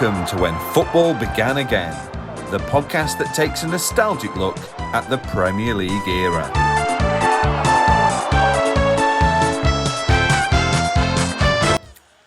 Welcome to When Football Began Again, the podcast that takes a nostalgic look at the Premier League era.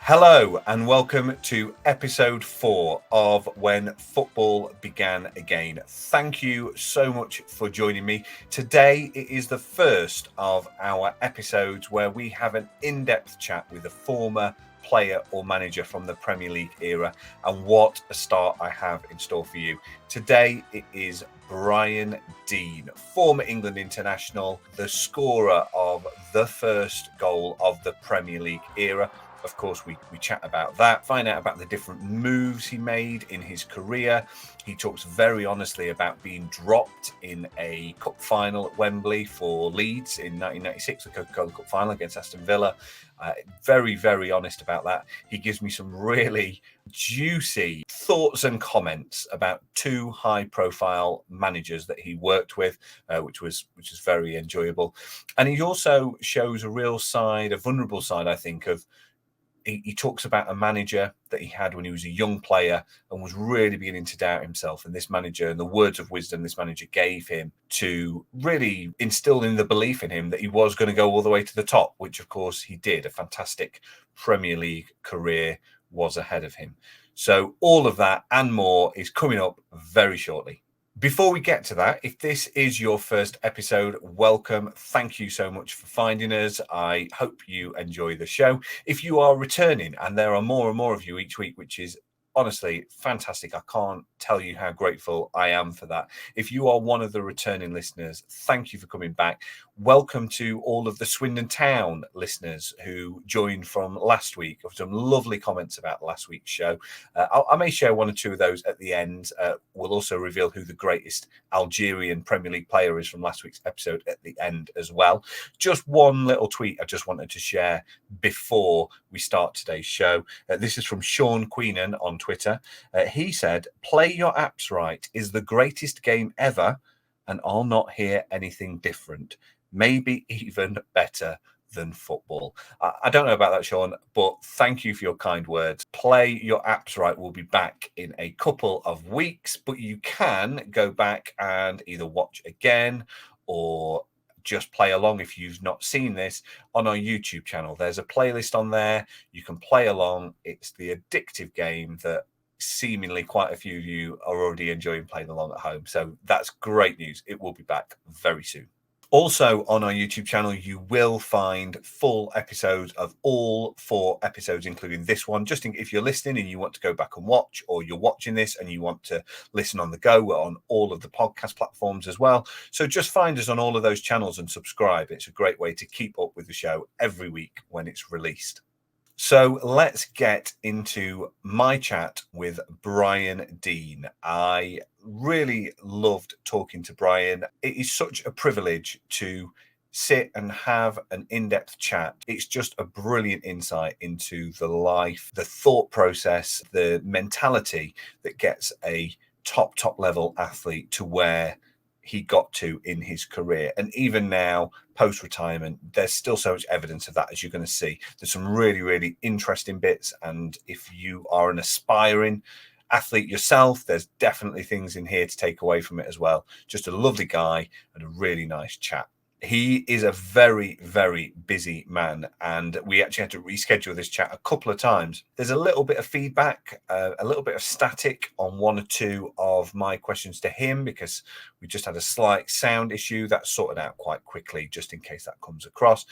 Hello and welcome to episode 4 of When Football Began Again. Thank you so much for joining me. Today it is the first of our episodes where we have an in-depth chat with a former player or manager from the Premier League era, and what a start I have in store for you. Today it is Brian Deane, former England international, the scorer of the first goal of the Premier League era. Of course, we chat about that, find out about the different moves he made in his career. He talks very honestly about being dropped in a cup final at Wembley for Leeds in 1996, the Coca-Cola Cup final against Aston Villa. Very, very honest about that. He gives me some really juicy thoughts and comments about two high-profile managers that he worked with, which was very enjoyable. And he also shows a real side, a vulnerable side, I think, of he talks about a manager that he had when he was a young player and was really beginning to doubt himself. And this manager, and the words of wisdom this manager gave him to really instill in the belief in him that he was going to go all the way to the top, which of course he did. A fantastic Premier League career was ahead of him. So all of that and more is coming up very shortly. Before we get to that, if this is your first episode, welcome. Thank you so much for finding us. I hope you enjoy the show. If you are returning, and there are more and more of you each week, which is honestly fantastic. I can't tell you how grateful I am for that. If you are one of the returning listeners, thank you for coming back. Welcome to all of the Swindon Town listeners who joined from last week. Some lovely comments about last week's show. I may share one or two of those at the end. We'll also reveal who the greatest Algerian Premier League player is from last week's episode at the end as well. Just one little tweet I just wanted to share before we start today's show. This is from Sean Queenan on Twitter. He said, "Play your apps right is the greatest game ever, and I'll not hear anything different. Maybe even better than football." I don't know about that, Sean, but thank you for your kind words. Play your apps right will be back in a couple of weeks, but you can go back and either watch again or just play along if you've not seen this on our YouTube channel. There's a playlist on there. You can play along. It's the addictive game that seemingly quite a few of you are already enjoying playing along at home. So that's great news. It will be back very soon. Also on our YouTube channel, you will find full episodes of all 4 episodes, including this one. Just if you're listening and you want to go back and watch, or you're watching this and you want to listen on the go, we're on all of the podcast platforms as well. So just find us on all of those channels and subscribe. It's a great way to keep up with the show every week when it's released. So let's get into my chat with Brian Deane. I really loved talking to Brian. It is such a privilege to sit and have an in-depth chat. It's just a brilliant insight into the life, the thought process, the mentality that gets a top level athlete to where he got to in his career. And even now, post-retirement, there's still so much evidence of that, as you're going to see. There's some really, really interesting bits. And if you are an aspiring athlete yourself, there's definitely things in here to take away from it as well. Just a lovely guy and a really nice chat. He is a very, very busy man, and we actually had to reschedule this chat a couple of times. There's a little bit of feedback, a little bit of static on one or two of my questions to him because we just had a slight sound issue. That's sorted out quite quickly, just in case that comes across.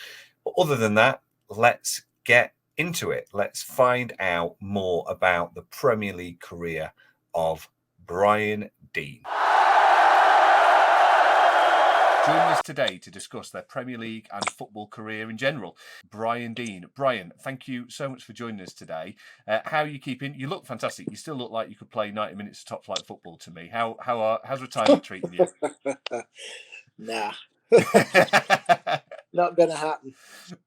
But other than that, let's get into it. Let's find out more about the Premier League career of Brian Deane. Joining us today to discuss their Premier League and football career in general, Brian Deane. Brian, thank you so much for joining us today. How are you keeping? You look fantastic. You still look like you could play 90 minutes of top flight football to me. How's retirement treating you? Nah. Not going to happen.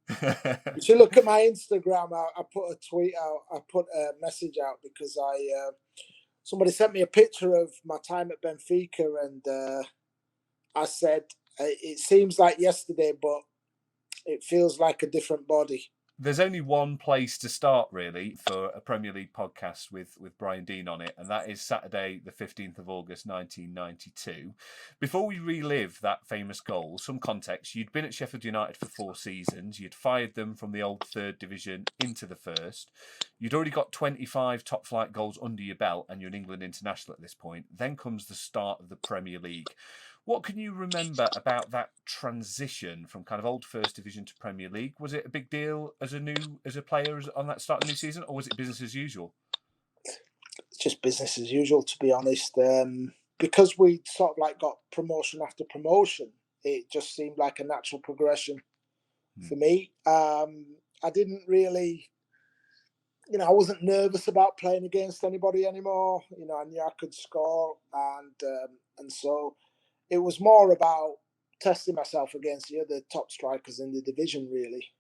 If you look at my Instagram, I put a tweet out. I put a message out because somebody sent me a picture of my time at Benfica, and I said, it seems like yesterday, but it feels like a different body. There's only one place to start, really, for a Premier League podcast with Brian Deane on it, and that is Saturday, the 15th of August, 1992. Before we relive that famous goal, some context: you'd been at Sheffield United for 4 seasons, you'd fired them from the old third division into the first, you'd already got 25 top-flight goals under your belt, and you're an England international at this point. Then comes the start of the Premier League. What can you remember about that transition from kind of old First Division to Premier League? Was it a big deal as a player on that start of the new season, or was it business as usual? It's just business as usual, to be honest. Because we sort of like got promotion after promotion, it just seemed like a natural progression for me. I didn't really, I wasn't nervous about playing against anybody anymore. I knew I could score, and so it was more about testing myself against the other top strikers in the division, really.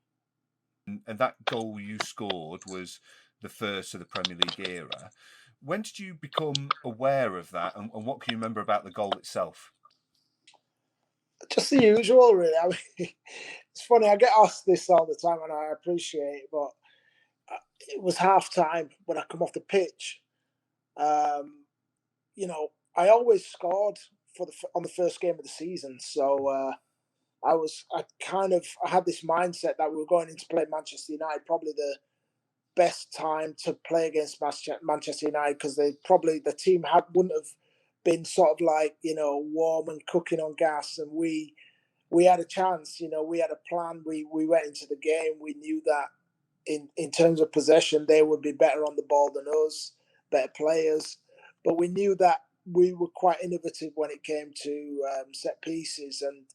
And that goal you scored was the first of the Premier League era. When did you become aware of that, and what can you remember about the goal itself? Just the usual, really. I mean, it's funny, I get asked this all the time, and I appreciate it, but it was half time when I come off the pitch. I always scored on the first game of the season, so I had this mindset that we were going in to play Manchester United, probably the best time to play against Manchester United, because the team wouldn't have been sort of like, warm and cooking on gas, and we had a chance. We had a plan. We went into the game. We knew that in terms of possession, they would be better on the ball than us, better players, but we knew that we were quite innovative when it came to set pieces, and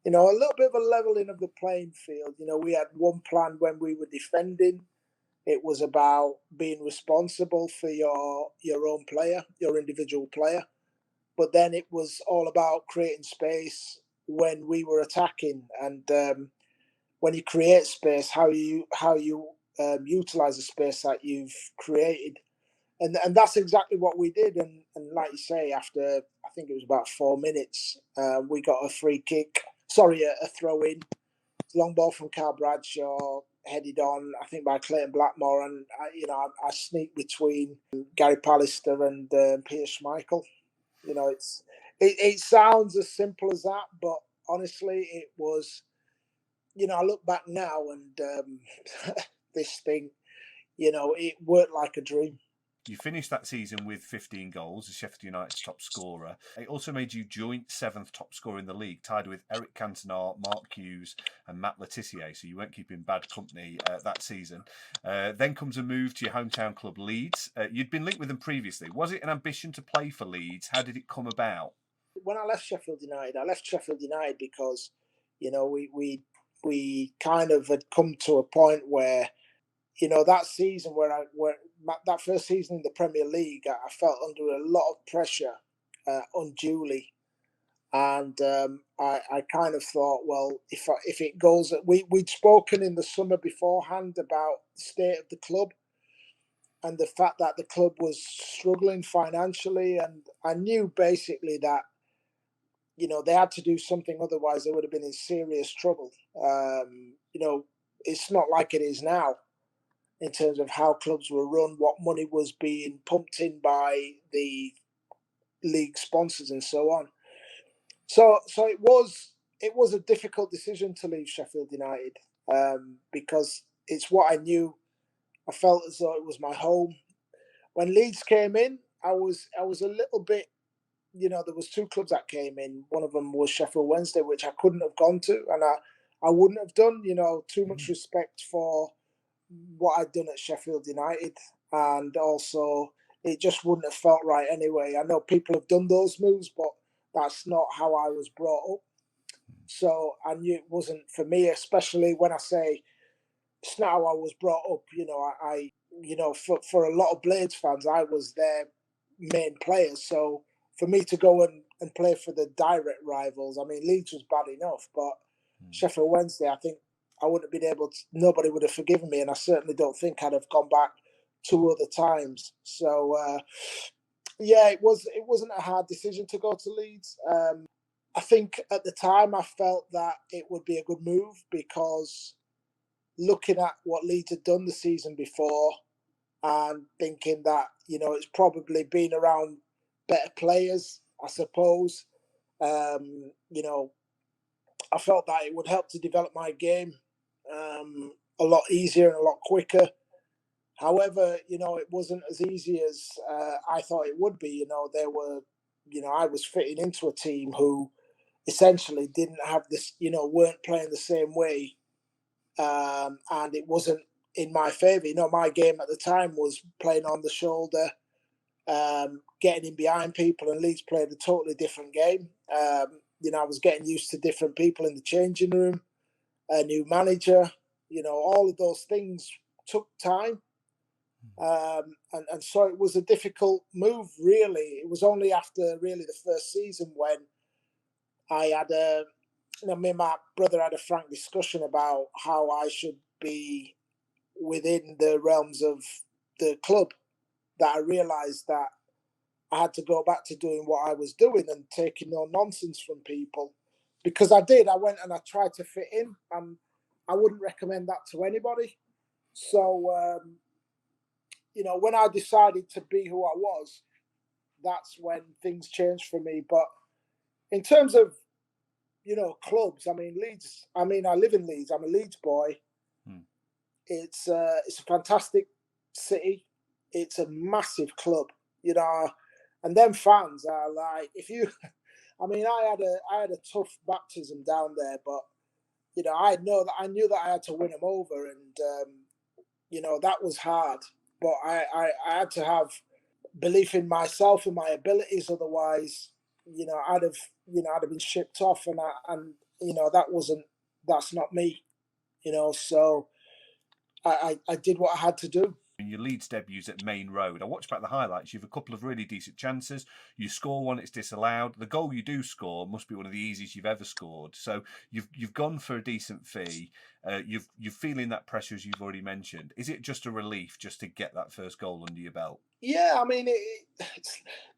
a little bit of a leveling of the playing field. We had one plan when we were defending. It was about being responsible for your own player, your individual player. But then it was all about creating space when we were attacking. And when you create space, how you utilize the space that you've created. And that's exactly what we did. And like you say, after, I think it was about 4 minutes, we got a a throw in. Long ball from Carl Bradshaw, headed on, I think, by Clayton Blackmore, and I sneaked between Gary Pallister and Peter Schmeichel. It sounds as simple as that, but honestly, it was. I look back now, and this thing, it worked like a dream. You finished that season with 15 goals as Sheffield United's top scorer. It also made you joint 7th top scorer in the league, tied with Eric Cantona, Mark Hughes and Matt Le Tissier, so you weren't keeping bad company that season. Then comes a move to your hometown club, Leeds. You'd been linked with them previously. Was it an ambition to play for Leeds? How did it come about? When I left Sheffield United because, we kind of had come to a point where, that season that first season in the Premier League, I felt under a lot of pressure, unduly, and I kind of thought, well, if it goes, we'd spoken in the summer beforehand about the state of the club and the fact that the club was struggling financially, and I knew basically that they had to do something, otherwise they would have been in serious trouble. It's not like it is now, in terms of how clubs were run, what money was being pumped in by the league sponsors and so on. So it was a difficult decision to leave Sheffield United, because it's what I knew. I felt as though it was my home. When Leeds came in, I was a little bit, there was 2 clubs that came in. One of them was Sheffield Wednesday, which I couldn't have gone to, and I wouldn't have done. Too much respect for what I'd done at Sheffield United, and also it just wouldn't have felt right anyway. I know people have done those moves, but that's not how I was brought up. So I knew it wasn't for me, especially when I say it's not how I was brought up. For a lot of Blades fans, I was their main player. So for me to go and play for the direct rivals, I mean, Leeds was bad enough, but Sheffield Wednesday, I think I wouldn't have been able to, nobody would have forgiven me, and I certainly don't think I'd have gone back 2 other times. So, it wasn't a hard decision to go to Leeds. I think at the time I felt that it would be a good move because looking at what Leeds had done the season before and thinking that, it's probably been around better players, I suppose. I felt that it would help to develop my game a lot easier and a lot quicker. However, it wasn't as easy as I thought it would be. I was fitting into a team who essentially didn't have this, weren't playing the same way. And it wasn't in my favour. My game at the time was playing on the shoulder, getting in behind people, and Leeds played a totally different game. I was getting used to different people in the changing room, a new manager, all of those things took time. And so it was a difficult move, really. It was only after really the first season when I had me and my brother had a frank discussion about how I should be within the realms of the club, that I realised that I had to go back to doing what I was doing and taking no nonsense from people. Because I did. I went and I tried to fit in, and I wouldn't recommend that to anybody. So, when I decided to be who I was, that's when things changed for me. But in terms of, clubs, Leeds, I live in Leeds. I'm a Leeds boy. It's a fantastic city. It's a massive club, and them fans are like, if you, I had a tough baptism down there, but, I knew that I had to win them over, and, that was hard. But I had to have belief in myself and my abilities. Otherwise, I'd have been shipped off, and that's not me, So I did what I had to do. In your Leeds debuts at Main Road, I watched back the highlights. You've a couple of really decent chances. You score one, it's disallowed. The goal you do score must be one of the easiest you've ever scored. So you've gone for a decent fee. You're feeling that pressure, as you've already mentioned. Is it just a relief just to get that first goal under your belt? Yeah,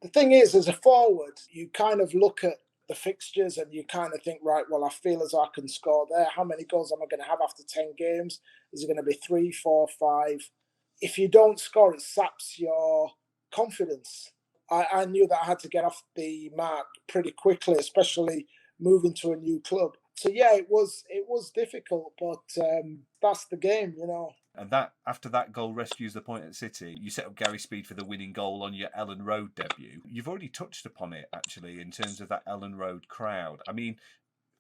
the thing is, as a forward, you kind of look at the fixtures and you kind of think, right, well, I feel as I can score there. How many goals am I going to have after 10 games? Is it going to be 3, 4, 5? If you don't score, it saps your confidence. I knew that I had to get off the mark pretty quickly, especially moving to a new club. So yeah, it was difficult, but that's the game, And that after that goal rescues the point at City, you set up Gary Speed for the winning goal on your Ellen Road debut. You've already touched upon it, actually, in terms of that Ellen Road crowd.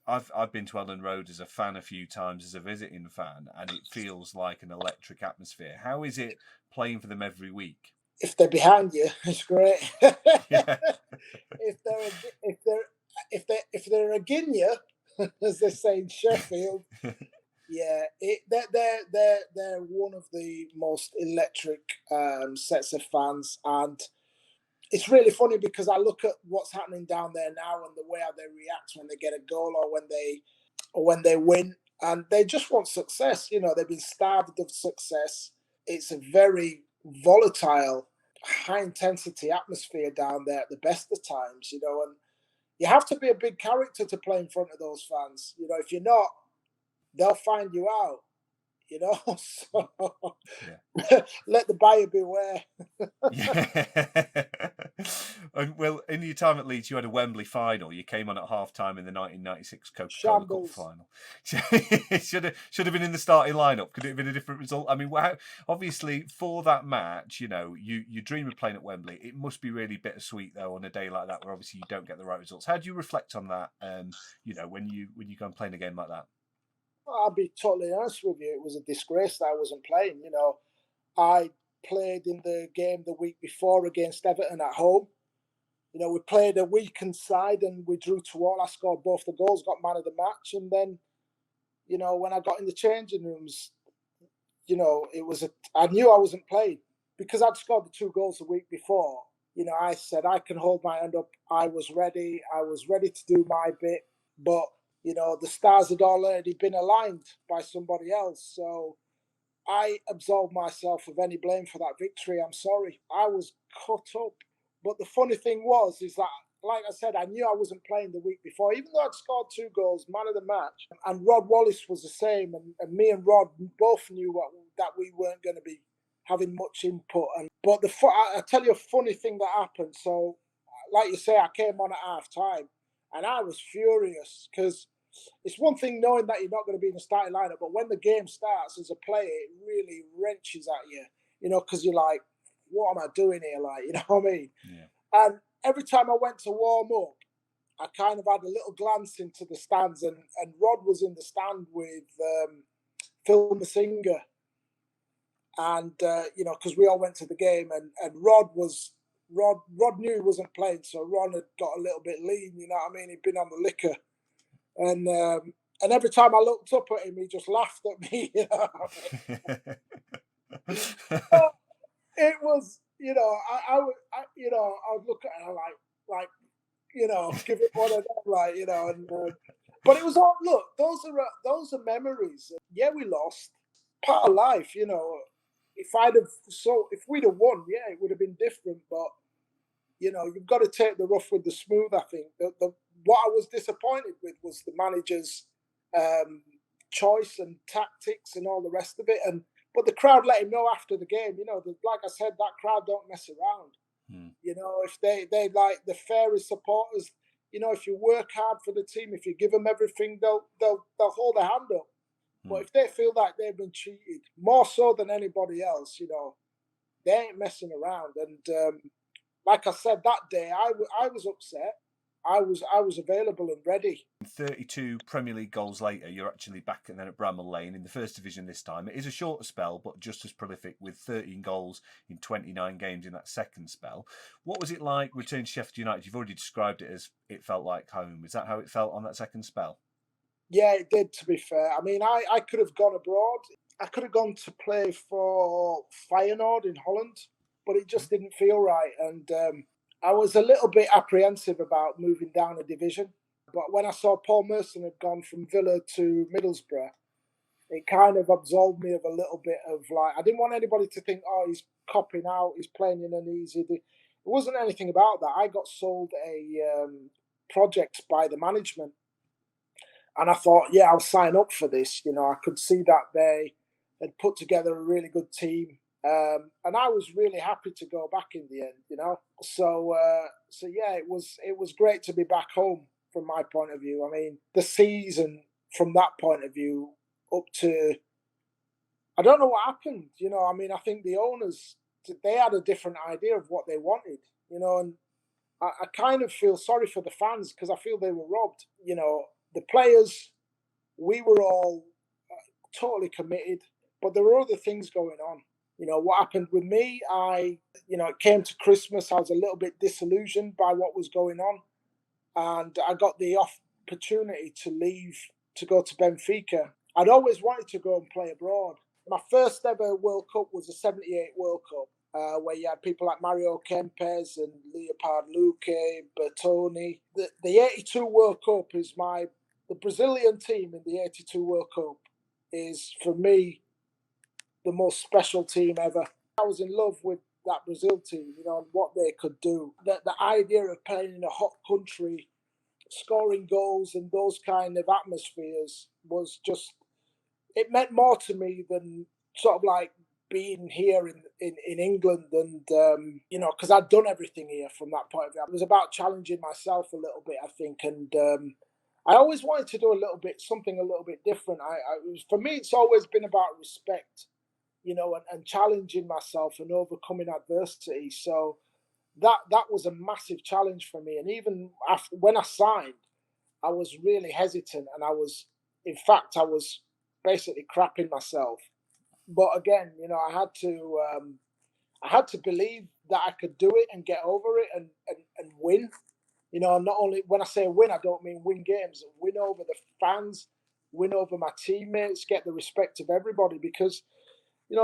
I've been to Ellen Road as a fan a few times, as a visiting fan, and it feels like an electric atmosphere. How is it playing for them every week? If they're behind you, it's great. Yeah. if they're again you, as they say in Sheffield, yeah, they're one of the most electric sets of fans, and it's really funny because I look at what's happening down there now and the way how they react when they get a goal or when they win, and they just want success. They've been starved of success. It's a very volatile, high intensity atmosphere down there at the best of times, and you have to be a big character to play in front of those fans. If you're not, they'll find you out. So yeah. Let the buyer beware. Yeah. And well, in your time at Leeds, you had a Wembley final. You came on at half-time in the 1996 Coca-Cola Cup final. should have been in the starting lineup. Could it have been a different result? Obviously, for that match, you dream of playing at Wembley. It must be really bittersweet, though, on a day like that, where obviously you don't get the right results. How do you reflect on that? When you go and play in a game like that? I'll be totally honest with you. It was a disgrace that I wasn't playing. I played in the game the week before against Everton at home. We played a weakened side and we drew 2-2. I scored both the goals, got man of the match. And then, when I got in the changing rooms, I knew I wasn't playing because I'd scored the 2 goals the week before. I said, I can hold my hand up. I was ready. I was ready to do my bit. But the stars had already been aligned by somebody else. So I absolved myself of any blame for that victory. I'm sorry. I was cut up. But the funny thing is that like I said, I knew I wasn't playing the week before, even though I'd scored 2 goals, man of the match. And Rod Wallace was the same. And me and Rod both knew that we weren't going to be having much input. But I tell you a funny thing that happened. So, like you say, I came on at half time and I was furious because it's one thing knowing that you're not going to be in the starting lineup, but when the game starts as a player, it really wrenches at you, because you're like, what am I doing here? Like, you know what I mean? Yeah. And every time I went to warm up, I kind of had a little glance into the stands, and Rod was in the stand with Phil Masinga. And, because we all went to the game, and Rod knew he wasn't playing, so Rod had got a little bit lean, you know what I mean? He'd been on the liquor. And every time I looked up at him, he just laughed at me. You know what I mean? It was, I would look at her like, give it one of them, like, but it was all, look, those are memories. Yeah, we lost. Part of life, if we'd have won, yeah, it would have been different. But you've got to take the rough with the smooth. I think what I was disappointed with was the manager's choice and tactics and all the rest of it. But the crowd let him know after the game. Like I said, that crowd don't mess around. If they like the fairest supporters, if you work hard for the team, if you give them everything, they'll hold their hand up. But if they feel like they've been cheated, more so than anybody else, they ain't messing around. And like I said, that day I was upset. I was available and ready. 32 Premier League goals later, you're actually back and then at Bramall Lane in the First Division this time. It is a shorter spell, but just as prolific, with 13 goals in 29 games in that second spell. What was it like returning to Sheffield United? You've already described it as it felt like home. Is that how it felt on that second spell? Yeah, it did, to be fair. I mean, I could have gone abroad. I could have gone to play for Feyenoord in Holland, but it just didn't feel right. And I was a little bit apprehensive about moving down a division. But when I saw Paul Merson had gone from Villa to Middlesbrough, it kind of absolved me of a little bit of like, I didn't want anybody to think, oh, he's copping out, he's playing in an easy. It wasn't anything about that. I got sold a project by the management. And I thought, yeah, I'll sign up for this. I could see that they had put together a really good team. And I was really happy to go back in the end, So yeah, it was great to be back home from my point of view. I mean, the season from that point of view up to, I don't know what happened. I mean, I think the owners, they had a different idea of what they wanted, and I kind of feel sorry for the fans because I feel they were robbed. The players, we were all totally committed, but there were other things going on. What happened with me, it came to Christmas, I was a little bit disillusioned by what was going on. And I got the opportunity to leave to go to Benfica. I'd always wanted to go and play abroad. My first ever World Cup was the '78 World Cup, where you had people like Mario Kempes and Leopard Luque, Bertoni. The '82 World Cup is the Brazilian team in the '82 World Cup is, for me, the most special team ever. I was in love with that Brazil team, and what they could do. The idea of playing in a hot country, scoring goals and those kind of atmospheres was just, it meant more to me than sort of like being here in England and, because I'd done everything here from that point of view. It was about challenging myself a little bit, I think. And I always wanted to do something a little bit different. For me, it's always been about respect, and challenging myself and overcoming adversity. So that was a massive challenge for me. And even when I signed, I was really hesitant, and I was basically crapping myself. But again, I had to believe that I could do it and get over it and win. Not only, when I say win, I don't mean win games, win over the fans, win over my teammates, get the respect of everybody, because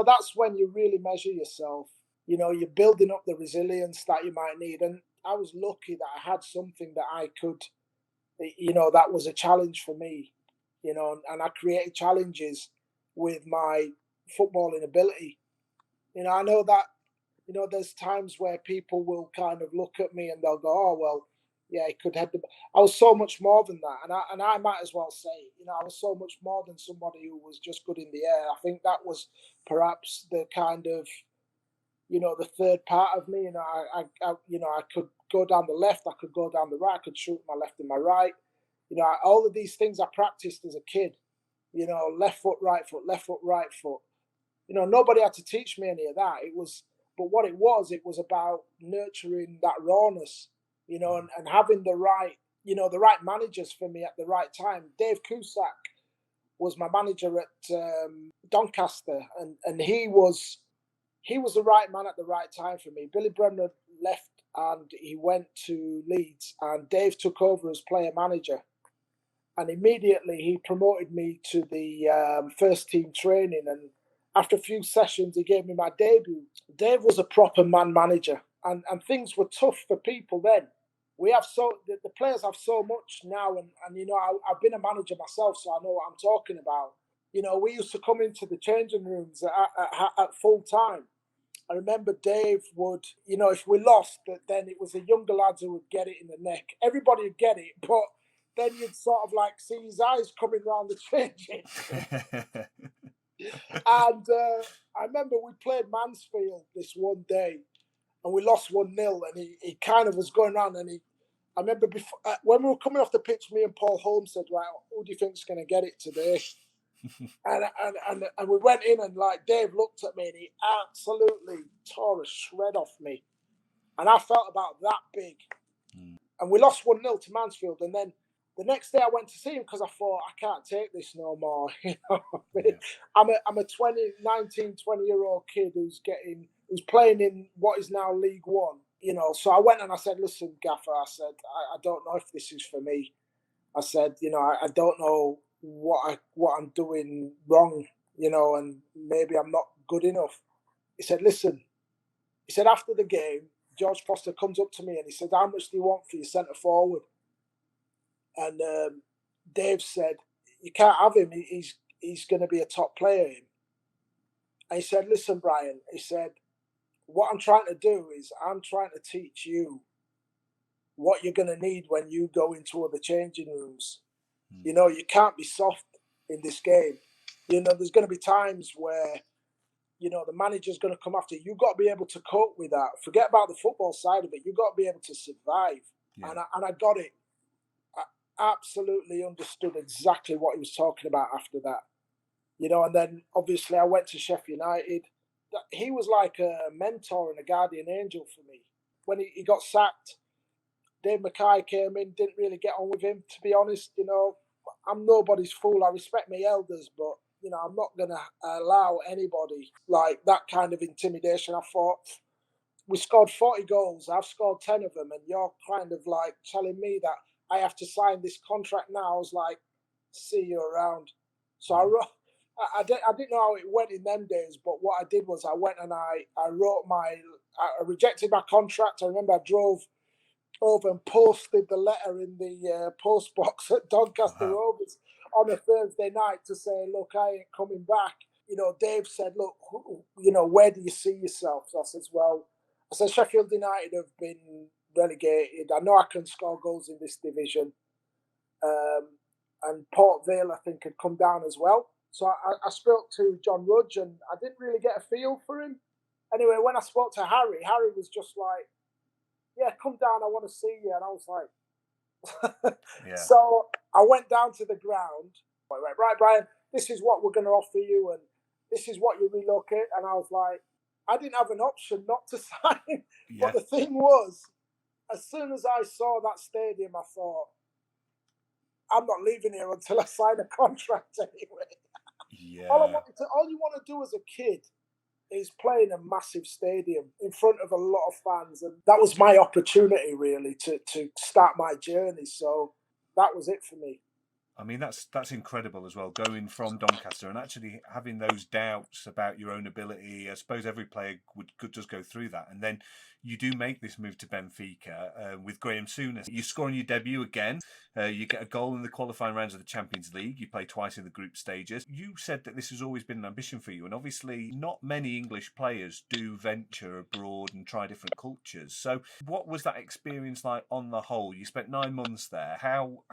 that's when you really measure yourself. You're building up the resilience that you might need. And I was lucky that I had something that I could, that was a challenge for me, and I created challenges with my footballing ability. I know that, there's times where people will kind of look at me and they'll go, oh, well, Yeah, he could head the. I was so much more than that, and I might as well say, I was so much more than somebody who was just good in the air. I think that was perhaps the kind of, the third part of me. I could go down the left, I could go down the right, I could shoot my left and my right. All of these things I practiced as a kid. Left foot, right foot, left foot, right foot. Nobody had to teach me any of that. But what it was about nurturing that rawness, and having the right, the right managers for me at the right time. Dave Cusack was my manager at Doncaster, and he was the right man at the right time for me. Billy Bremner left and he went to Leeds, and Dave took over as player manager. And immediately he promoted me to the first team training. And after a few sessions, he gave me my debut. Dave was a proper man manager, and things were tough for people then. The players have so much now, and I've been a manager myself, so I know what I'm talking about. We used to come into the changing rooms at full time. I remember Dave would, if we lost, then it was the younger lads who would get it in the neck. Everybody would get it, but then you'd sort of like see his eyes coming round the changing. And I remember we played Mansfield this one day, and we lost 1-0, and he kind of was going around, and I remember before, when we were coming off the pitch, me and Paul Holmes said, right, who do you think's going to get it today? and we went in, and like Dave looked at me, and he absolutely tore a shred off me. And I felt about that big. And we lost 1-0 to Mansfield, and then the next day I went to see him because I thought, I can't take this no more. I'm a 19-20-year-old kid who's playing in what is now League One. So I went and I said, listen, Gaffer, I said, I don't know if this is for me. I said, I don't know what I'm doing wrong, and maybe I'm not good enough. He said, listen, after the game, George Foster comes up to me and he said, how much do you want for your centre forward? And Dave said, you can't have him. He's going to be a top player. And he said, listen, Brian, he said, what I'm trying to do is I'm trying to teach you what you're going to need when you go into other changing rooms. You can't be soft in this game. There's going to be times where, the manager's going to come after you. You've got to be able to cope with that. Forget about the football side of it. You've got to be able to survive. Yeah. And I got it. I absolutely understood exactly what he was talking about after that. And then obviously I went to Sheffield United. He was like a mentor and a guardian angel for me. When he got sacked, Dave Mackay came in, didn't really get on with him, to be honest. I'm nobody's fool. I respect my elders, but, I'm not going to allow anybody like that kind of intimidation. I thought, we scored 40 goals. I've scored 10 of them, and you're kind of like telling me that I have to sign this contract now. I was like, see you around. So I didn't know how it went in them days, but what I did was I went and I rejected my contract. I remember I drove over and posted the letter in the post box at Doncaster Rovers on a Thursday night to say, look, I ain't coming back. Dave said, look, where do you see yourself? So I said, Sheffield United have been relegated. I know I can score goals in this division. And Port Vale, I think, had come down as well. So I spoke to John Rudge, and I didn't really get a feel for him. Anyway, when I spoke to Harry was just like, yeah, come down, I want to see you. And I was like, yeah. So I went down to the ground. I went, right, Brian, this is what we're going to offer you, and this is what you relocate. And I was like, I didn't have an option not to sign. Yeah. But the thing was, as soon as I saw that stadium, I thought, I'm not leaving here until I sign a contract anyway. Yeah. All you want to do as a kid is play in a massive stadium in front of a lot of fans. And that was my opportunity, really, to start my journey. So that was it for me. I mean, that's incredible as well, going from Doncaster and actually having those doubts about your own ability. I suppose every player could just go through that. And then you do make this move to Benfica with Graham Souness. You score on your debut again. You get a goal in the qualifying rounds of the Champions League. You play twice in the group stages. You said that this has always been an ambition for you. And obviously, not many English players do venture abroad and try different cultures. So what was that experience like on the whole? You spent 9 months there. How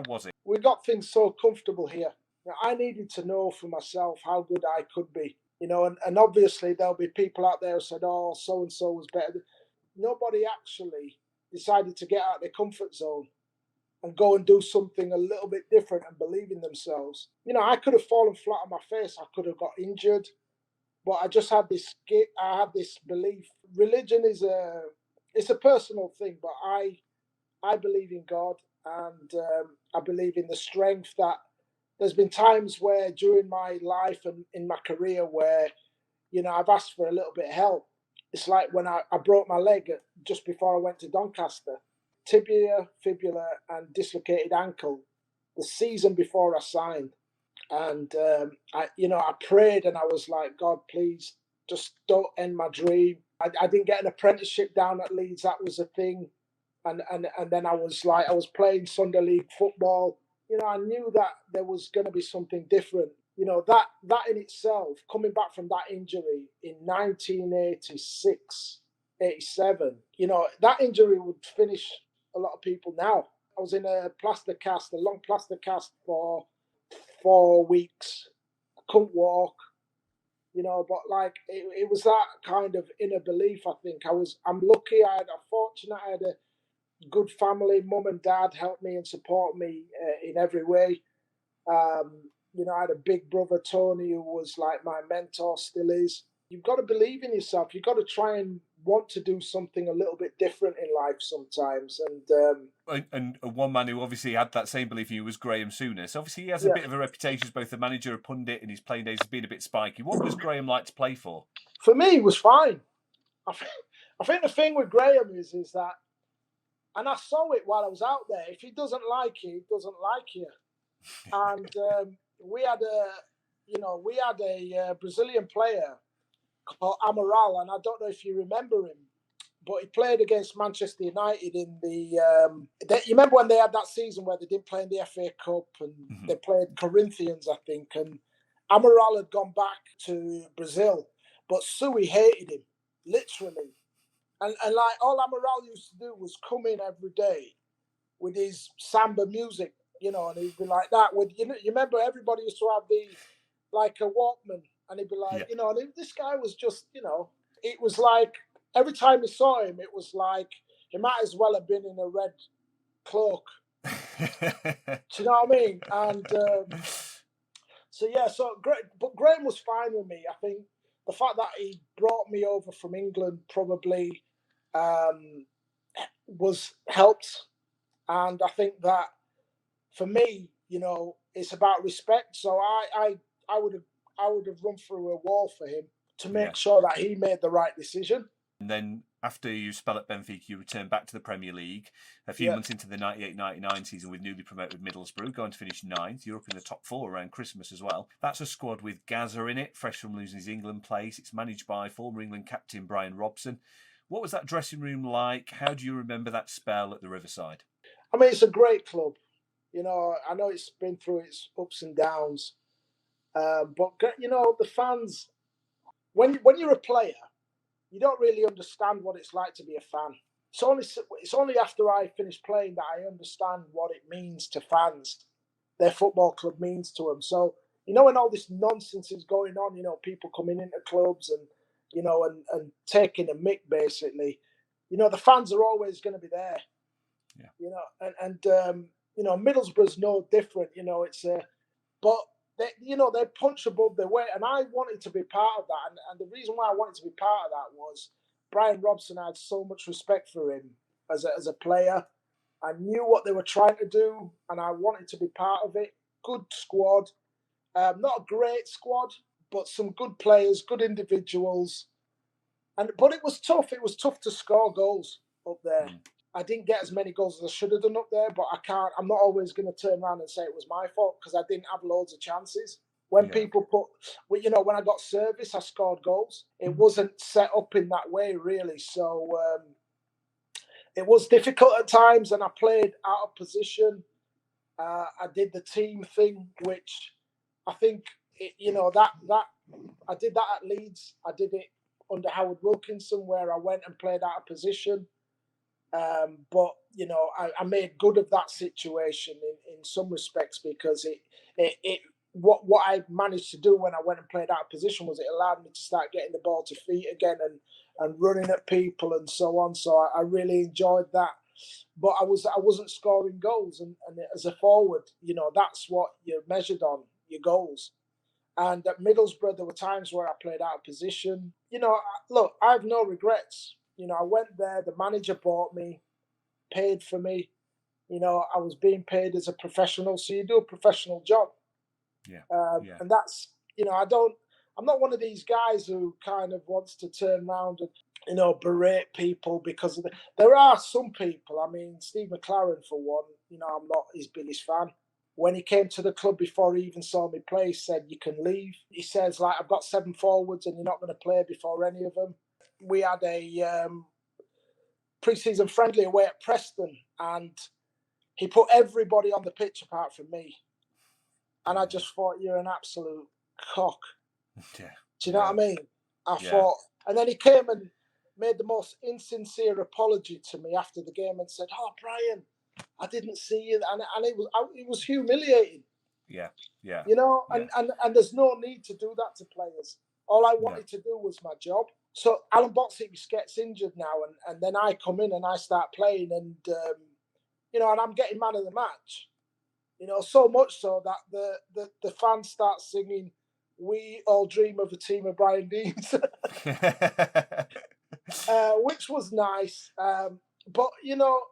was it? We got things so comfortable here. Now, I needed to know for myself how good I could be, and obviously there'll be people out there who said, oh, so-and-so was better. Nobody actually decided to get out of their comfort zone and go and do something a little bit different and believe in themselves. I could have fallen flat on my face. I could have got injured, but I just had this belief. Religion it's a personal thing, but I believe in God, and I believe in the strength that there's been times where during my life and in my career where, I've asked for a little bit of help. It's like when I broke my leg just before I went to Doncaster, tibia, fibula, and dislocated ankle the season before I signed. And, I prayed and I was like, God, please just don't end my dream. I didn't get an apprenticeship down at Leeds. That was a thing. And then I was playing Sunday League football. I knew that there was going to be something different. That in itself, coming back from that injury in 1986, 87, that injury would finish a lot of people now. I was in a long plaster cast for 4 weeks. I couldn't walk, but like it was that kind of inner belief. I think I'm lucky. I'm fortunate. I had a good family. Mum and dad helped me and support me in every way. I had a big brother, Tony, who was like my mentor, still is. You've got to believe in yourself. You've got to try and want to do something a little bit different in life sometimes. And one man who obviously had that same belief in you was Graham Souness. Obviously, he has a bit of a reputation as both a manager, a pundit, and his playing days has been a bit spiky. What was Graham like to play for? For me, it was fine. I think the thing with Graham is that, and I saw it while I was out there. If he doesn't like you, he doesn't like you. And we had a Brazilian player called Amaral, and I don't know if you remember him, but he played against Manchester United in the. You remember when they had that season where they didn't play in the FA Cup and they played Corinthians, I think, and Amaral had gone back to Brazil, but Sui hated him, literally. And like all Amaral used to do was come in every day with his samba music, and he'd be like that. You remember everybody used to have like a Walkman, and he'd be like, and this guy was just, it was like every time you saw him, it was like he might as well have been in a red cloak. Do you know what I mean? And but Graham was fine with me. I think the fact that he brought me over from England probably was helped, and I think that for me, it's about respect. So I would have run through a wall for him to make sure that he made the right decision. And then after you spell at Benfica, you return back to the Premier League. A few months into the 98-99 season with newly promoted Middlesbrough, going to finish 9th. You're up in the top 4 around Christmas as well. That's a squad with Gazza in it, fresh from losing his England place. It's managed by former England captain Brian Robson. What was that dressing room like? How do you remember that spell at the Riverside? I mean, it's a great club. I know it's been through its ups and downs. But, the fans, when you're a player, you don't really understand what it's like to be a fan. It's only after I finished playing that I understand what it means to fans, their football club means to them. So, when all this nonsense is going on, people coming into clubs and, and taking a mick, basically, the fans are always going to be there. Yeah. Middlesbrough's no different. But they punch above their weight, and I wanted to be part of that. And the reason why I wanted to be part of that was Brian Robson. I had so much respect for him as a player. I knew what they were trying to do, and I wanted to be part of it. Good squad, not a great squad, but some good players, good individuals. But it was tough. It was tough to score goals up there. I didn't get as many goals as I should have done up there, but I'm not always going to turn around and say it was my fault because I didn't have loads of chances. When people when I got service, I scored goals. It wasn't set up in that way, really. So it was difficult at times, and I played out of position. I did the team thing, which I think, that I did that at Leeds. I did it under Howard Wilkinson, where I went and played out of position. But I made good of that situation in some respects because what I managed to do when I went and played out of position was it allowed me to start getting the ball to feet again and running at people and so on. So I really enjoyed that. But I wasn't scoring goals, and as a forward, that's what you're measured on, your goals. And at Middlesbrough, there were times where I played out of position. Look, I have no regrets. I went there, the manager bought me, paid for me. I was being paid as a professional, so you do a professional job. And that's, I'm not one of these guys who kind of wants to turn around and, berate people because there are some people. I mean, Steve McLaren, for one, I'm not his biggest fan. When he came to the club before he even saw me play, he said, "You can leave." He says, "I've got 7 forwards and you're not going to play before any of them." We had a pre-season friendly away at Preston, and he put everybody on the pitch apart from me. And I just thought, you're an absolute cock. Yeah. Do you know what I mean? I thought, and then he came and made the most insincere apology to me after the game and said, "Oh, Brian, I didn't see you," and it was humiliating. Yeah. And there's no need to do that to players. All I wanted to do was my job. So Alan Boxic gets injured now, and then I come in and I start playing, and and I'm getting man of the match. So much so that the fans start singing, "We all dream of a team of Brian Deanes," which was nice. But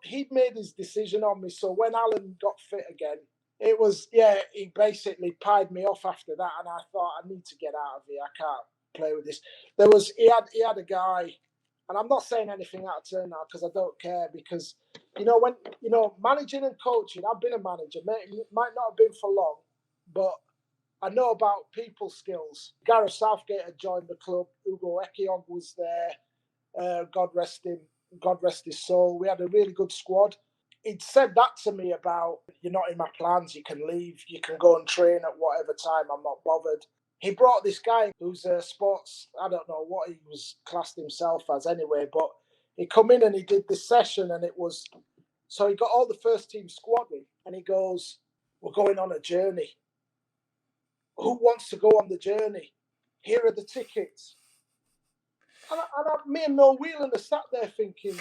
he'd made his decision on me. So when Alan got fit again, it was he basically pied me off after that, and I thought, I need to get out of here. I can't play with this. He had a guy, and I'm not saying anything out of turn now because I don't care, because when managing and coaching, I've been a manager, it might not have been for long, but I know about people skills. Gareth Southgate had joined the club. Ugo Ekiong was there. God rest him. God rest his soul. We had a really good squad. He'd said that to me about, "You're not in my plans. You can leave. You can go and train at whatever time. I'm not bothered." He brought this guy who's a sports, I don't know what he was classed himself as anyway, but he come in and he did this session, and it was, so he got all the first team squad in, and he goes, "We're going on a journey. Who wants to go on the journey? Here are the tickets." Me and Noel Whelan are sat there thinking,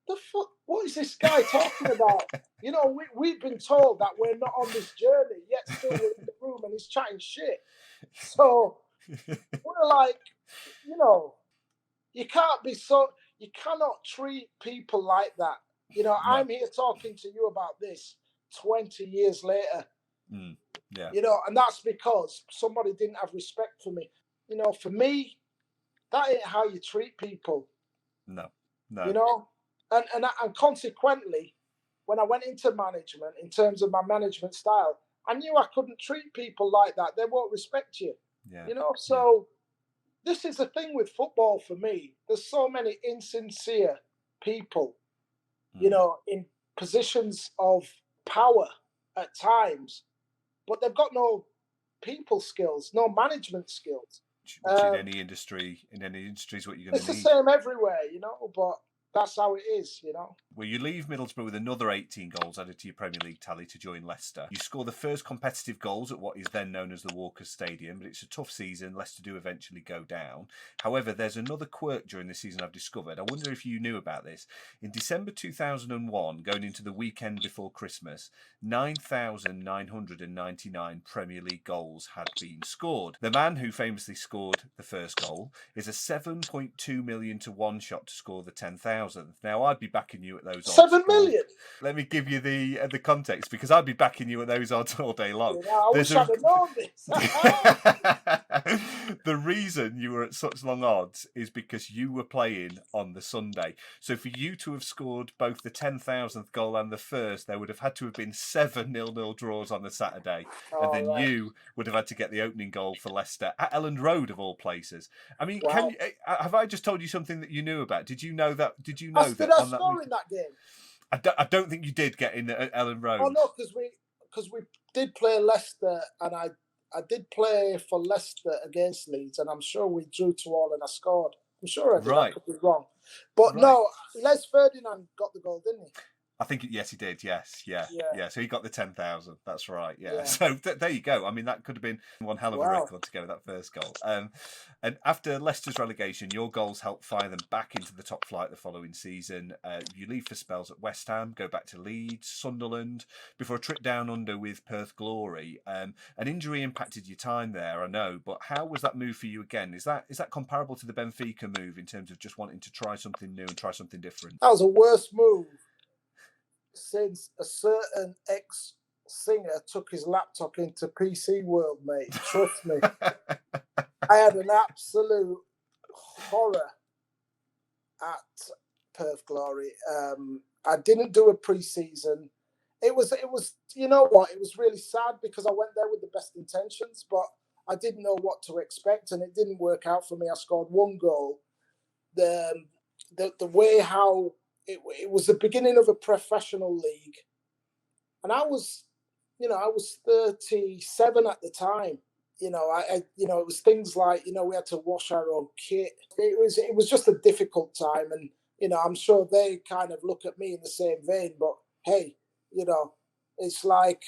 the fuck, what is this guy talking about? We've been told that we're not on this journey, yet still we're in the room and he's chatting shit. So we're like, you cannot treat people like that. No. I'm here talking to you about this 20 years later. And that's because somebody didn't have respect for me. For me, that ain't how you treat people. No. And consequently, when I went into management, in terms of my management style, I knew I couldn't treat people like that. They won't respect you. So this is the thing with football for me. There's so many insincere people, in positions of power at times, but they've got no people skills, no management skills. Which in any industry is what you're going to need. It's the same everywhere, but that's how it is, Well, you leave Middlesbrough with another 18 goals added to your Premier League tally to join Leicester. You score the first competitive goals at what is then known as the Walkers Stadium, but it's a tough season. Leicester do eventually go down. However, there's another quirk during the season I've discovered. I wonder if you knew about this. In December 2001, going into the weekend before Christmas, 9,999 Premier League goals had been scored. The man who famously scored the first goal is a 7.2 million to 1 shot to score the 10,000. Now, I'd be backing you at those odds. 7 million? Let me give you the context, because I'd be backing you at those odds all day long. I wish I'd have known this. The reason you were at such long odds is because you were playing on the Sunday. So for you to have scored both the 10,000th goal and the first, there would have had to have been 7 0-0 draws on the Saturday. And then you would have had to get the opening goal for Leicester at Elland Road, of all places. I mean, have I just told you something that you knew about? Did you know that? Did I score in that game? I don't think you did get in at Elland Road. Oh no, because we did play Leicester, and I did play for Leicester against Leeds, and I'm sure we drew 2-2 and I scored. I'm sure I did. I could be wrong, but no, Les Ferdinand got the goal, didn't he? I think yes, he did. Yes, yeah. So he got the 10,000. That's right. Yeah. So there you go. I mean, that could have been one hell of a record to get that first goal. And after Leicester's relegation, your goals helped fire them back into the top flight the following season. You leave for spells at West Ham, go back to Leeds, Sunderland, before a trip down under with Perth Glory. An injury impacted your time there, I know. But how was that move for you again? Is that comparable to the Benfica move in terms of just wanting to try something new and try something different? That was a worse move since a certain ex-singer took his laptop into PC World, mate. Trust me. I had an absolute horror at Perth Glory. I didn't do a pre-season. It was, you know what? It was really sad because I went there with the best intentions, but I didn't know what to expect, and it didn't work out for me. I scored 1 goal. The way how it was the beginning of a professional league, and I was 37 at the time. It was things like, we had to wash our own kit. It was just a difficult time, and I'm sure they kind of look at me in the same vein. But hey, it's like,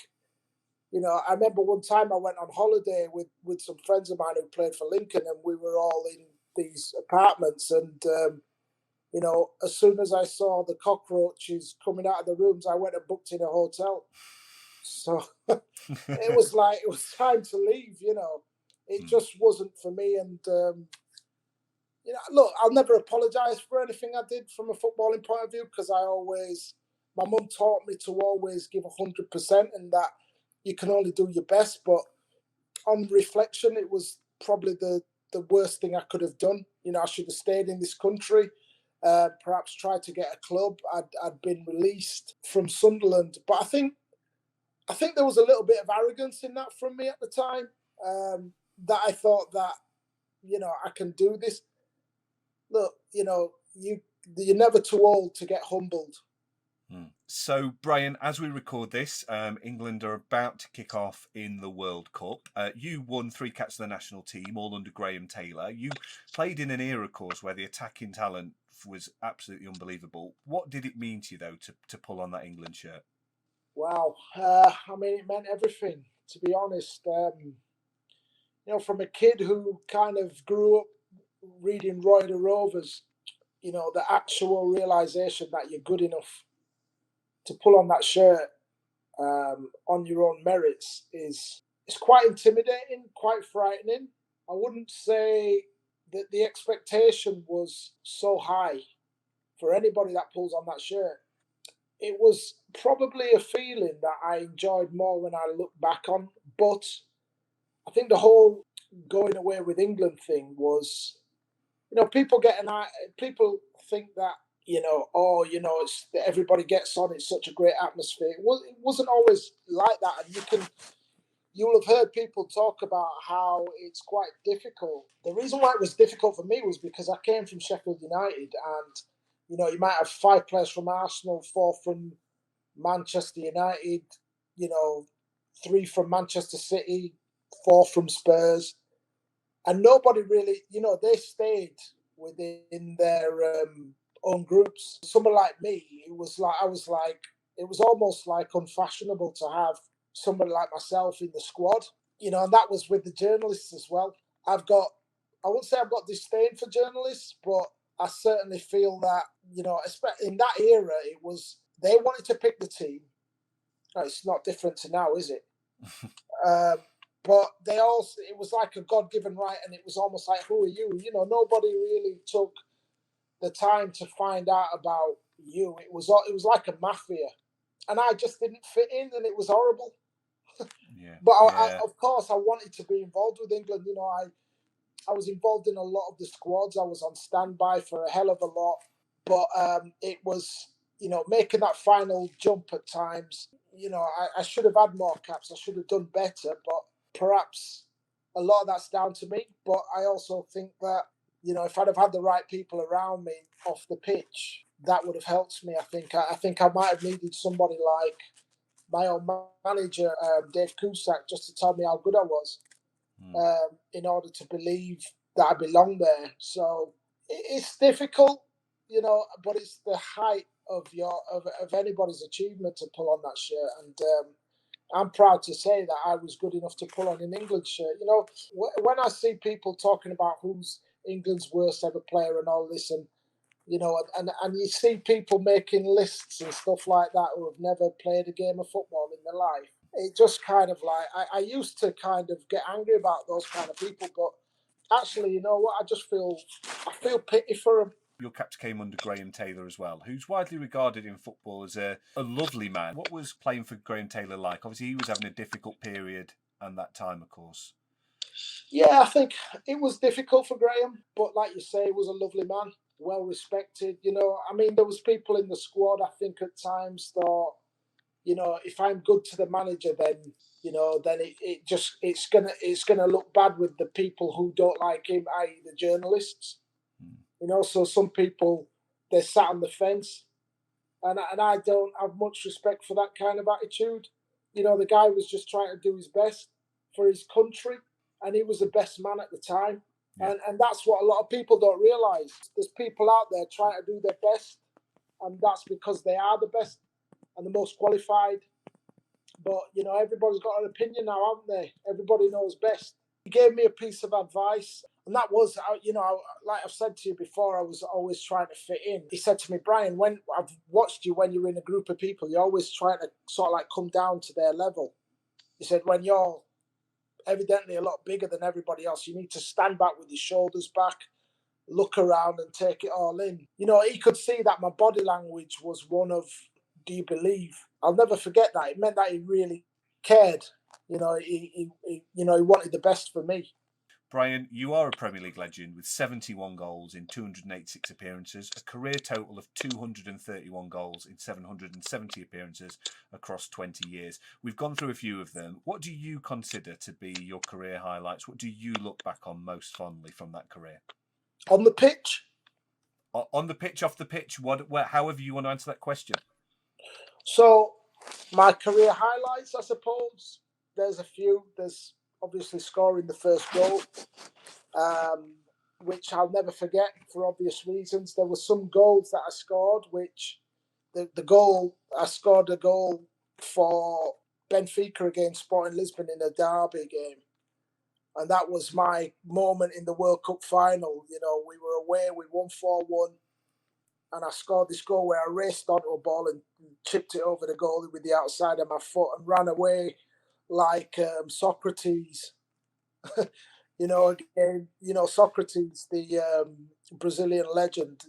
I remember one time I went on holiday with some friends of mine who played for Lincoln, and we were all in these apartments, and as soon as I saw the cockroaches coming out of the rooms, I went and booked in a hotel. So it was time to leave, It just wasn't for me. And, look, I'll never apologise for anything I did from a footballing point of view, because my mum taught me to always give 100%, and that you can only do your best. But on reflection, it was probably the worst thing I could have done. I should have stayed in this country. Perhaps tried to get a club. I'd been released from Sunderland, but I think there was a little bit of arrogance in that from me at the time. That I thought that I can do this. Look, you're never too old to get humbled. So, Brian, as we record this, England are about to kick off in the World Cup. You won 3 caps for the national team, all under Graham Taylor. You played in an era, of course, where the attacking talent was absolutely unbelievable. What did it mean to you, though, to pull on that England shirt? Wow. It meant everything, to be honest. From a kid who kind of grew up reading Roy the Rovers, the actual realisation that you're good enough to pull on that shirt on your own merits is quite intimidating, quite frightening. I wouldn't say that the expectation was so high for anybody that pulls on that shirt. It was probably a feeling that I enjoyed more when I look back on. But I think the whole going away with England thing was, people think that, it's everybody gets on. It's such a great atmosphere. It wasn't always like that. And you'll have heard people talk about how it's quite difficult. The reason why it was difficult for me was because I came from Sheffield United, and you might have 5 players from Arsenal, 4 from Manchester United, 3 from Manchester City, 4 from Spurs, and nobody really, they stayed within their own groups. Someone like me, it was almost like unfashionable to have somebody like myself in the squad, and that was with the journalists as well. I won't say I've got disdain for journalists, but I certainly feel that, in that era, it was, they wanted to pick the team. No, it's not different to now, is it? But it was like a God-given right, and it was almost like, who are you? Nobody really took the time to find out about you. It was like a mafia, and I just didn't fit in, and it was horrible. Yeah. But of course, I wanted to be involved with England. I was involved in a lot of the squads. I was on standby for a hell of a lot, but it was, making that final jump at times. I should have had more caps. I should have done better, but perhaps a lot of that's down to me. But I also think that, if I'd have had the right people around me off the pitch, that would have helped me. I think I might have needed somebody like my own manager, Dave Cusack, just to tell me how good I was, in order to believe that I belong there. So it's difficult, but it's the height of anybody's achievement to pull on that shirt. And I'm proud to say that I was good enough to pull on an England shirt. When I see people talking about who's England's worst ever player and all this, and and you see people making lists and stuff like that who have never played a game of football in their life. It just kind of like, I used to kind of get angry about those kind of people, but actually, you know what? I feel pity for them. Your captain came under Graham Taylor as well, who's widely regarded in football as a lovely man. What was playing for Graham Taylor like? Obviously, he was having a difficult period and that time, of course. Yeah, I think it was difficult for Graham, but like you say, he was a lovely man, well respected. There was people in the squad, I think at times thought, if I'm good to the manager, then then it's gonna look bad with the people who don't like him, i.e. the journalists. So some people, they sat on the fence, and I don't have much respect for that kind of attitude. The guy was just trying to do his best for his country, and he was the best man at the time. Yeah. And that's what a lot of people don't realise. There's people out there trying to do their best, and that's because they are the best and the most qualified. But, everybody's got an opinion now, haven't they? Everybody knows best. He gave me a piece of advice, and that was, like I've said to you before, I was always trying to fit in. He said to me, Brian, when I've watched you when you're in a group of people, you're always trying to sort of like come down to their level. He said, when you're evidently a lot bigger than everybody else, you need to stand back with your shoulders back, look around and take it all in. He could see that my body language was one of, do you believe? I'll never forget that. It meant that he really cared. He wanted the best for me. Brian, you are a Premier League legend with 71 goals in 286 appearances, a career total of 231 goals in 770 appearances across 20 years. We've gone through a few of them. What do you consider to be your career highlights? What do you look back on most fondly from that career? On the pitch? On the pitch, off the pitch, however you want to answer that question. So, my career highlights, I suppose, there's a few. There's obviously scoring the first goal, which I'll never forget for obvious reasons. There were some goals that I scored, which I scored a goal for Benfica against Sporting Lisbon in a derby game. And that was my moment in the World Cup final. We were away, we won 4-1. And I scored this goal where I raced onto a ball and chipped it over the goalie with the outside of my foot and ran away like Socrates. Socrates, the Brazilian legend.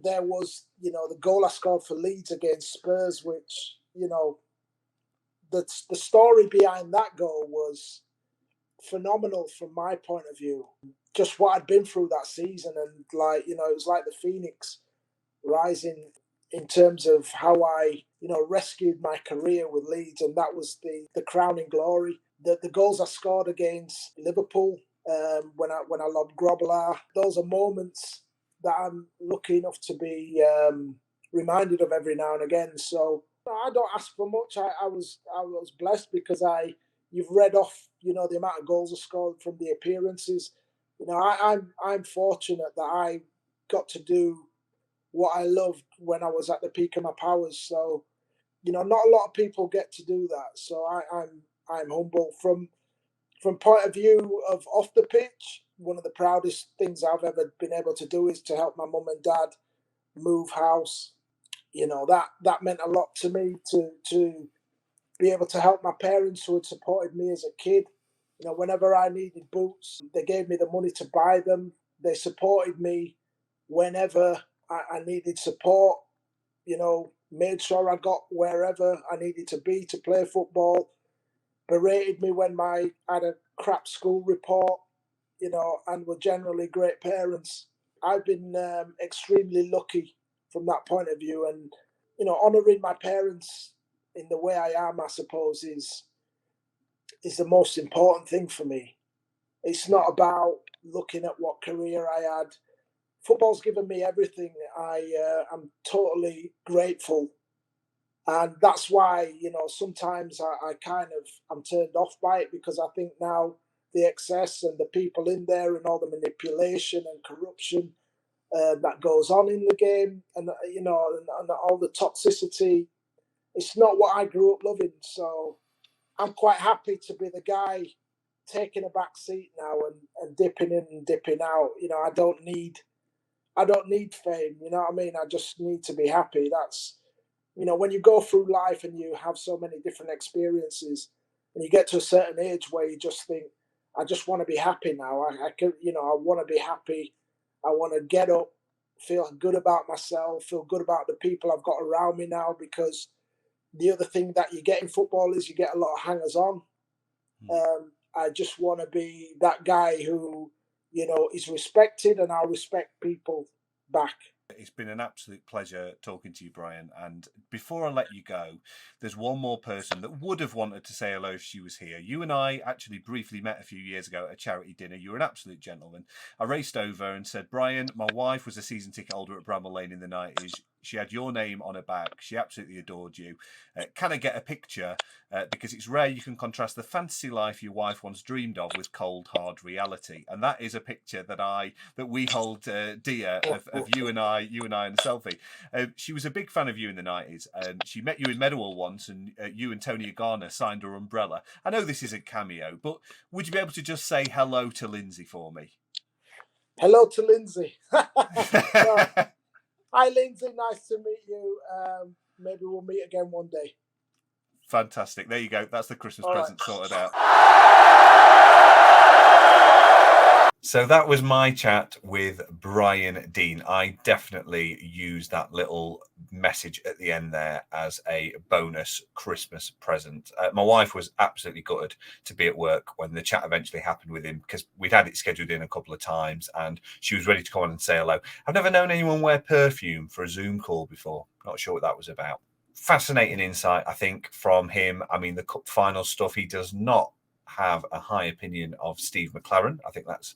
There was, the goal I scored for Leeds against Spurs, which, the story behind that goal was phenomenal from my point of view. Just what I'd been through that season, and it was like the phoenix rising in terms of how I, rescued my career with Leeds, and that was the crowning glory. The goals I scored against Liverpool, when I lobbed Grobbelaar, those are moments that I'm lucky enough to be reminded of every now and again. So I don't ask for much. I was blessed because you've read off, the amount of goals I scored from the appearances. I'm fortunate that I got to do what I loved when I was at the peak of my powers. So, not a lot of people get to do that. So I'm humble from point of view of off the pitch. One of the proudest things I've ever been able to do is to help my mum and dad move house. That meant a lot to me to be able to help my parents who had supported me as a kid. Whenever I needed boots, they gave me the money to buy them. They supported me whenever I needed support, made sure I got wherever I needed to be to play football, berated me when I had a crap school report, and were generally great parents. I've been extremely lucky from that point of view, and honouring my parents in the way I am, I suppose, is the most important thing for me. It's not about looking at what career I had. Football's given me everything. I'm totally grateful, and that's why sometimes I I'm turned off by it, because I think now the excess and the people in there and all the manipulation and corruption that goes on in the game, and and all the toxicity, it's not what I grew up loving. So I'm quite happy to be the guy taking a back seat now and dipping in and dipping out. I don't need fame. You know what I mean? I just need to be happy. That's when you go through life and you have so many different experiences, and you get to a certain age where you just think, I just want to be happy now. I can, I want to be happy. I want to get up, feel good about myself, feel good about the people I've got around me now, because the other thing that you get in football is you get a lot of hangers on. I just want to be that guy who, is respected, and I'll respect people back. It's been an absolute pleasure talking to you, Brian. And before I let you go, there's one more person that would have wanted to say hello if she was here. You and I actually briefly met a few years ago at a charity dinner. You were an absolute gentleman. I raced over and said, Brian, my wife was a season ticket holder at Bramall Lane in the 90s. She had your name on her back. She absolutely adored you. Can I get a picture? Because it's rare you can contrast the fantasy life your wife once dreamed of with cold, hard reality. And that is a picture that we hold dear of you and I in a selfie. She was a big fan of you in the 90s. She met you in Meadowhall once, and you and Tony Garner signed her umbrella. I know this isn't cameo, but would you be able to just say hello to Lindsay for me? Hello to Lindsay. Hi, Lindsay. Nice to meet you. Maybe we'll meet again one day. Fantastic. There you go. That's the Christmas present sorted out. So that was my chat with Brian Deane. I definitely used that little message at the end there as a bonus Christmas present. My wife was absolutely gutted to be at work when the chat eventually happened with him, because we'd had it scheduled in a couple of times and she was ready to come on and say hello. I've never known anyone wear perfume for a Zoom call before. Not sure what that was about. Fascinating insight, I think, from him. I mean, the cup final stuff, he does not have a high opinion of Steve McLaren. I think that's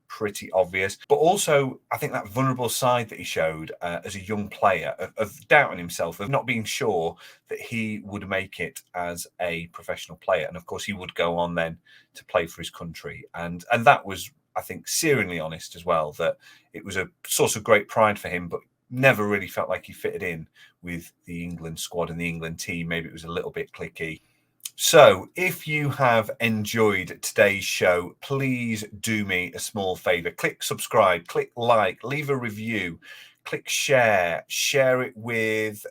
pretty obvious. But also, I think that vulnerable side that he showed as a young player of doubting himself, of not being sure that he would make it as a professional player. And of course, he would go on then to play for his country. And that was, I think, searingly honest as well, that it was a source of great pride for him, but never really felt like he fitted in with the England squad and the England team. Maybe it was a little bit cliquey. So if you have enjoyed today's show, please do me a small favor. Click subscribe, click like, leave a review, click share it with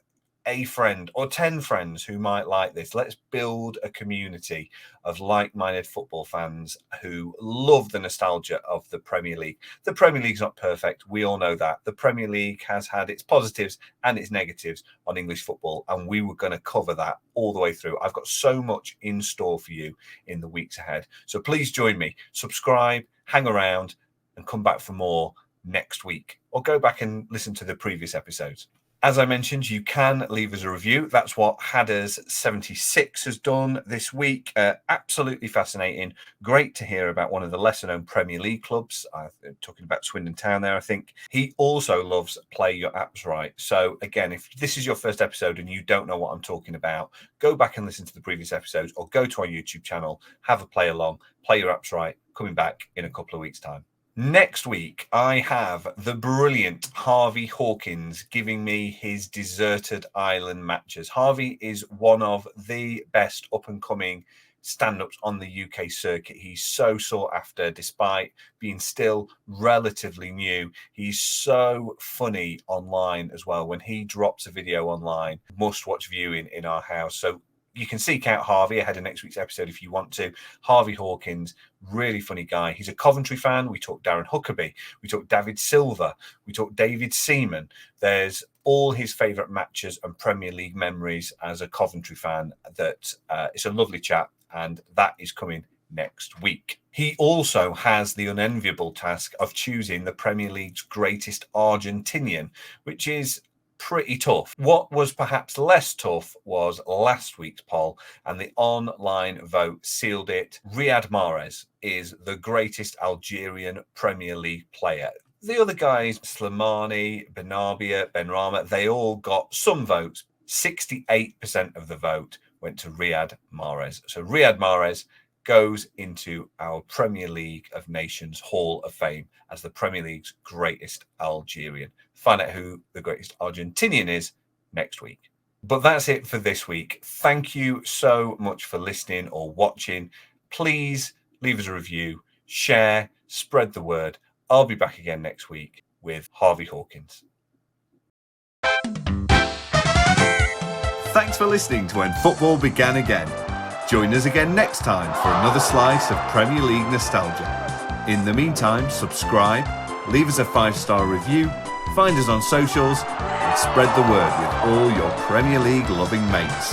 a friend or 10 friends who might like this. Let's build a community of like-minded football fans who love the nostalgia of the Premier League. The Premier League's not perfect. We all know that. The Premier League has had its positives and its negatives on English football, and we were going to cover that all the way through. I've got so much in store for you in the weeks ahead. So please join me, subscribe, hang around, and come back for more next week, or go back and listen to the previous episodes. As I mentioned, you can leave us a review. That's what Hadders76 has done this week. Absolutely fascinating. Great to hear about one of the lesser-known Premier League clubs. I'm talking about Swindon Town there, I think. He also loves Play Your Apps Right. So again, if this is your first episode and you don't know what I'm talking about, go back and listen to the previous episodes, or go to our YouTube channel, have a play along, Play Your Apps Right, coming back in a couple of weeks' time. Next week, I have the brilliant Harvey Hawkins giving me his deserted island matches. Harvey is one of the best up-and-coming stand-ups on the UK circuit. He's so sought after, despite being still relatively new. He's so funny online as well. When he drops a video online, must-watch viewing in our house. So you can seek out Harvey ahead of next week's episode if you want to. Harvey Hawkins, really funny guy. He's a Coventry fan. We talk Darren Huckabee. We talk David Silva. We talk David Seaman. There's all his favourite matches and Premier League memories as a Coventry fan. That it's a lovely chat, and that is coming next week. He also has the unenviable task of choosing the Premier League's greatest Argentinian, which is pretty tough. What was perhaps less tough was last week's poll, and the online vote sealed it. Riyad Mahrez is the greatest Algerian Premier League player. The other guys, Slimani, Benarbia, Benrahma, they all got some votes. 68% of the vote went to Riyad Mahrez. So Riyad Mahrez goes into our Premier League of Nations Hall of Fame as the Premier League's greatest Algerian. Find out who the greatest Argentinian is next week. But that's it for this week. Thank you so much for listening or watching. Please leave us a review, share, spread the word. I'll be back again next week with Harvey Hawkins. Thanks for listening to When Football Began Again. Join us again next time for another slice of Premier League nostalgia. In the meantime, subscribe, leave us a 5-star review, find us on socials, and spread the word with all your Premier League loving mates.